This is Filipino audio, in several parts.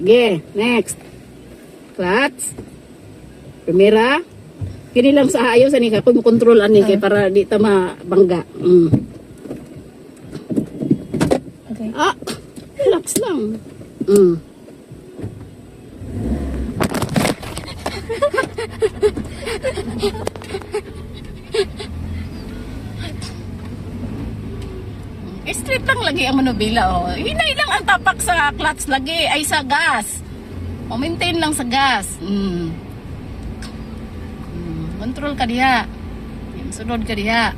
Sige, next. Clutch. Primera. Kini lang sa ayaw sa ni ka kung control ani kay para di ta mabangga. Okay. Relax lang. Straight lang lagi ang manubila, oh. Hinay lang ang tapak sa clutch lagi, ay sa gas. O, maintain lang sa gas. Control ka diha. Sunod ka diha.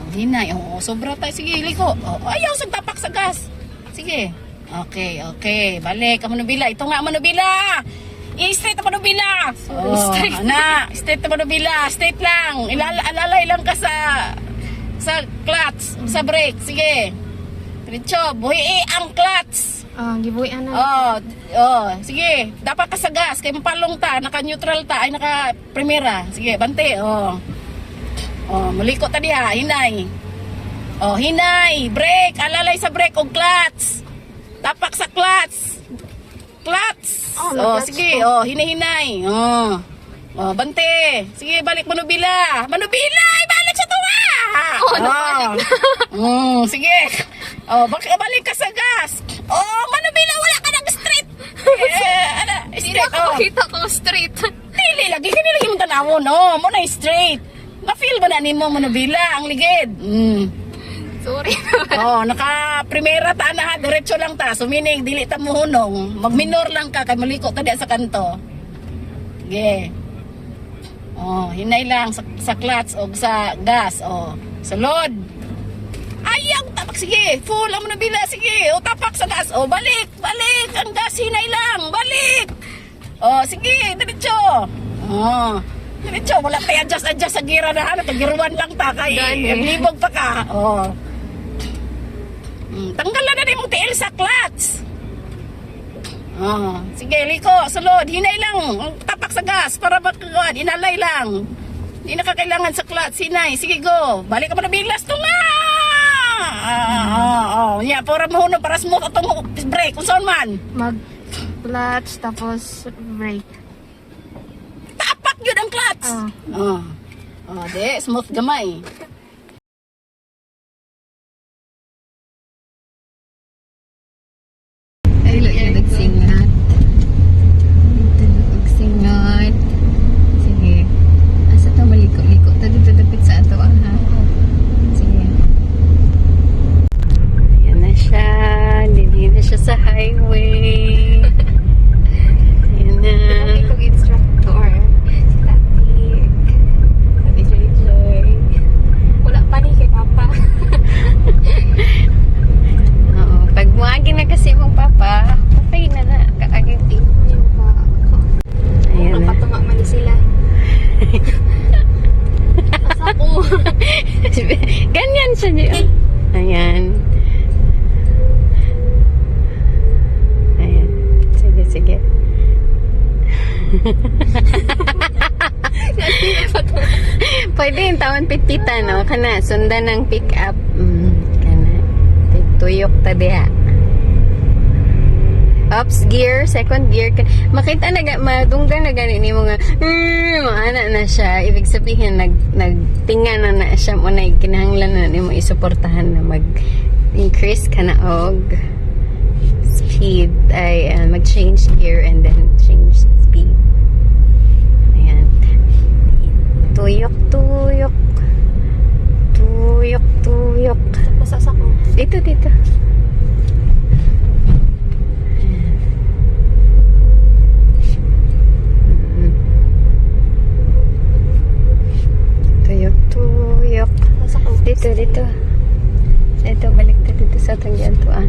Oh, hinay. Oh, sobra tayo. Sige, liko. Oh, ayaw sa tapak sa gas. Sige. Okay. Balik ang manubila. Ito nga ang manubila. I-straight ang manubila. Straight. Straight ang manubila. Straight lang. Alalay lang ka sa clutch, sa brake. Sige. Diretso, buhi ang clutch. Gibuhian na. Sige. Dapat ka sa gas, kay mapalong ta, naka-neutral ta, ay naka-primera. Sige, bante. Maliko ta diha, hinay. Hinay, brake, alalay sa brake o clutch. Tapak sa clutch. Clutch. Sige, hinay-hinay. Bante. Sige, balik manubila. Manubila, ibalik sa tuwa. Sige. Balik ka sa gas. Manubila, wala ka nang straight. Straight. Kita ko straight. Dili lagi mong tanawon. Mo na straight. Na-feel ba na nimo manubila ang ligid? Sorry. Naka-primera ta na ha, diretso lang ta. So meaning dili ta muhunong. Mag-minor lang ka kay maliko ta diha sa kanto. Sige. Hinay lang sa clutch o sa gas. Sulod. Ayaw, tapak, sige. Full ang manubila, sige. Tapak sa gas. Balik. Ang gas, hinay lang. Balik. Sige, diretso. Diretso, wala tayo adjust sa gira na. Tagiruan lang ta kay. Libog pa ka. Tanggalan na rin mong tiil sa clutch. Sige, liko, sulod. Hinay lang. Tapak sa gas para bakagod. Inalay lang. Hindi na kakailangan sa clutch. Hinay. Sige, go. Balik ka pa na biglas. Ito nga. Para mahuno, para smooth itong brake. Kung saan man. Mag-clutch, tapos brake. Tapak yun ang clutch. Smooth gamay. Ay, look, yan nagsingat. Nagsingat. Sige. Asa ito maliko-liko. Dito dapit sa ato, ha? Sige. Ayan na siya. Dili na siya sa highway. Ayan na. Hindi kong instructor. Si Tatik. Ate Joy. Wala pa ni kay Papa. Pag muagi na kasi mong papa, okay na kaagiti. Ayan na. Kapatama man sila. Asa ko. Ganyan siya niya. Ayan. Sige. Pwede yung taon pitpitan, no? Kana, sundan ng pick up. Kana. Tuyok ta diha. Ups gear, second gear. Makita na madunggan na gani nimo nga maana na siya. Ibig sabihin nagtinga na siya mo na kinahanglan na nimo isuportahan na mag-increase ka na og speed ay mag-change gear and then change speed. Ayan. Tuyok. Pasasa ko. Dito. Tuyok. Dito. Ito, balik dito sa tanggiantuan.